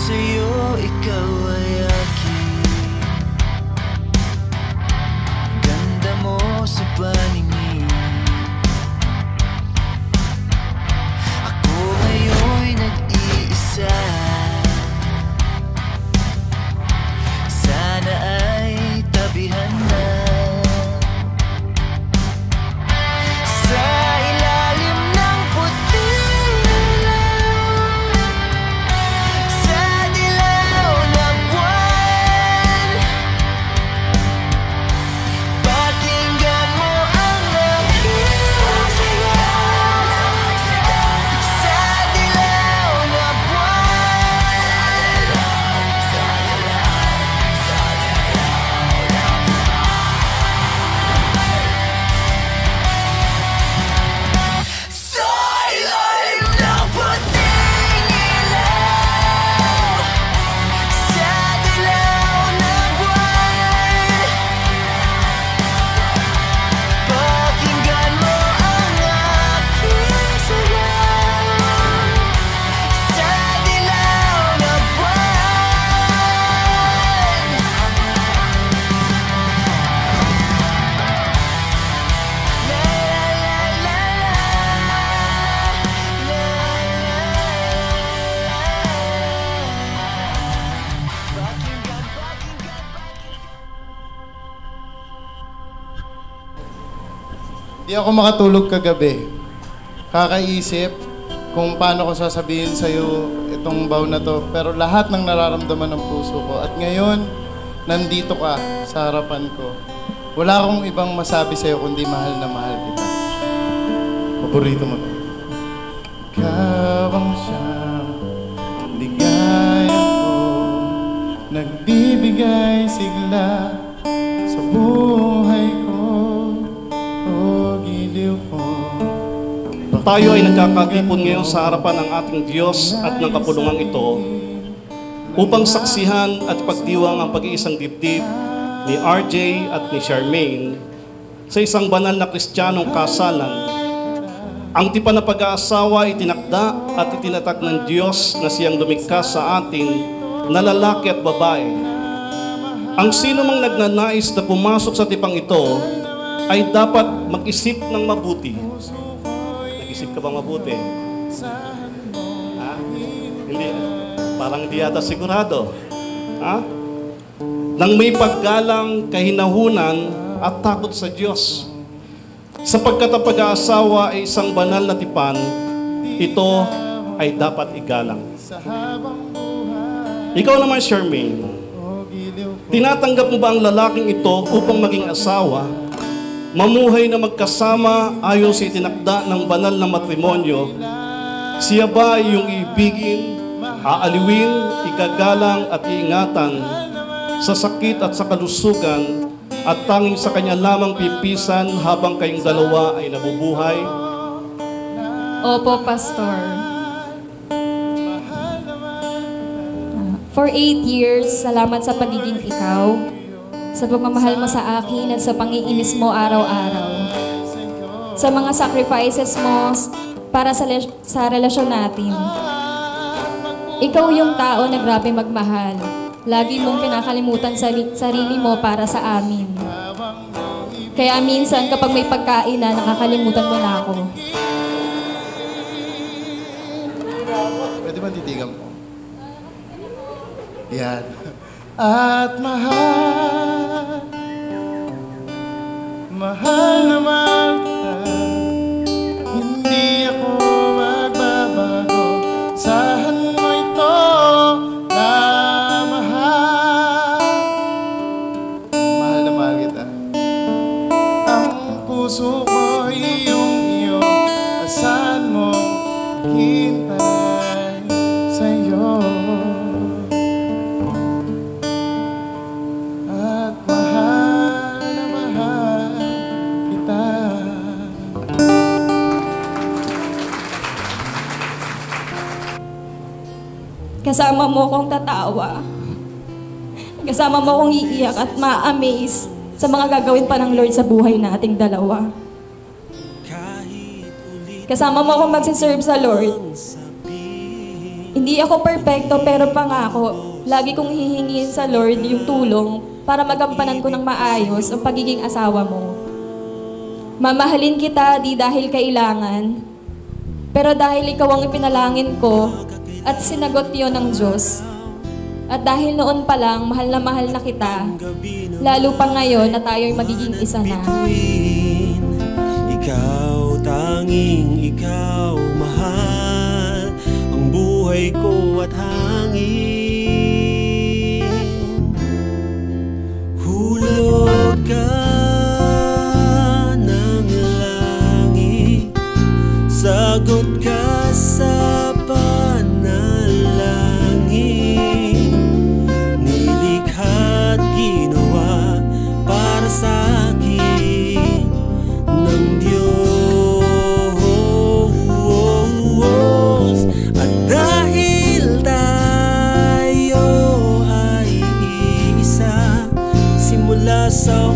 sa'yo, ikaw ay akin. Ganda mo sa paningin. Ako ngayon'y nag-iisa. Sana ay tabihan na. Sa ilalim ng puting ilaw, sa dilaw na buwan, pakinggan mo ang aking sigaw. Sa dilaw na buwan, sa ilalim ng puting ilaw, sa dilaw na buwan, pakinggan mo ang aking sigaw. Sa dilaw na buwan, la la la la Di ako makatulog kagabi. Kakaisip kung paano ko sasabihin sa'yo itong vow na to. Pero lahat ng nararamdaman ng puso ko. At ngayon, nandito ka sa harapan ko. Wala akong ibang masabi sa'yo kundi mahal na mahal kita. Paborito mo to. Ikaw ang siyang ligaya ko, nagbibigay sigla sa buhay ko. O giliw ko. Tayo ay nagkakatipon ngayon sa harapan ng ating Diyos at ng kapulungang ito upang saksihan at pagdiwang ang pag-iisang dibdib ni RJ at ni Charmaine sa isang banal na Kristiyanong kasalan. Ang tipan na pag-aasawa ay tinakda at itinatag ng Diyos na siyang lumikha sa atin na lalaki at babae. Ang sino mang nagnanais na pumasok sa tipang ito ay dapat mag-isip ng mabuti. Nag-isip ka ba mabuti? Ha? Hindi. Parang di yata sigurado. Ha? Nang may paggalang, kahinahunan at takot sa Diyos. Sapagkat ang pag-aasawa ay isang banal na tipan, ito ay dapat igalang. Ikaw naman, Charmaine, tinatanggap mo ba ang lalaking ito upang maging asawa? Mamuhay na magkasama ayon sa itinakda ng banal na matrimonyo? Siya ba ay iyong ibigin, aaliwin, igagalang at iingatan sa sakit at sa kalusugan at tanging sa kanya lamang pipisan habang kayong dalawa ay nabubuhay? Opo, Pastor. For 8 years, salamat sa pagiging ikaw, sa pagmamahal mo sa akin at sa pangiinis mo araw-araw. Sa mga sacrifices mo para sa relasyon natin. Ikaw yung tao na grabe magmahal. Lagi mong kinakalimutan sarili mo para sa amin. Kaya minsan kapag may pagkain na, nakakalimutan mo na ako. Pwede ba titigan mo? Yan. At mahal, mahal na mahal kita. Hindi ako magbabago. Sahan mo ito na mahal. Mahal na mahal kita. Ang puso ko iyong asahan mo, hintay sa'yo. Kasama mo akong tatawa. Kasama mo akong iiyak at ma-amaze sa mga gagawin pa ng Lord sa buhay nating dalawa. Kasama mo akong magsiserve sa Lord. Hindi ako perpekto pero pangako, lagi kong hihingin sa Lord yung tulong para magampanan ko ng maayos ang pagiging asawa mo. Mamahalin kita di dahil kailangan, pero dahil ikaw ang ipinalangin ko at sinagot yon ng Diyos. At dahil noon pa lang, mahal na kita, lalo pa ngayon na tayo'y magiging isa na. Ikaw, tanging ikaw, mahal, ang buhay ko at hangin. Hulog ka ng langit, sagot ka sa panalangin. Nilikha't ginawa para sa akin ng Diyos. At dahil tayo ay isa, simula sa